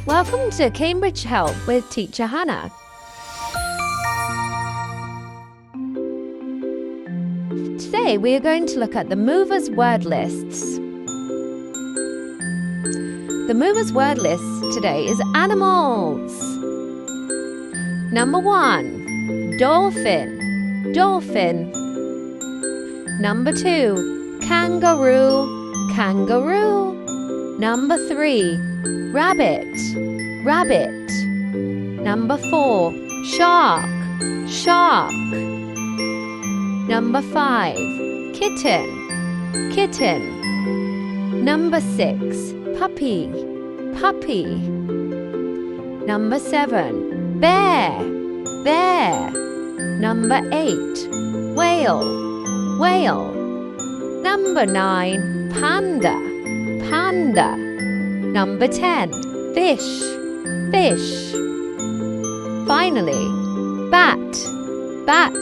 Welcome to Cambridge Help with Teacher Hannah. Today we are going to look at the Movers Wordlists. The Movers Wordlist today is animals. Number 1, dolphin, dolphin. Number 2, kangaroo, kangaroo. Number 3, rabbit, rabbit. Number 4, shark, shark. Number 5, kitten, kitten. Number 6, puppy, puppy. Number 7, bear, bear. Number 8, whale, whale. Number 9, panda, panda. Number 10, fish, fish. Finally, bat, bat.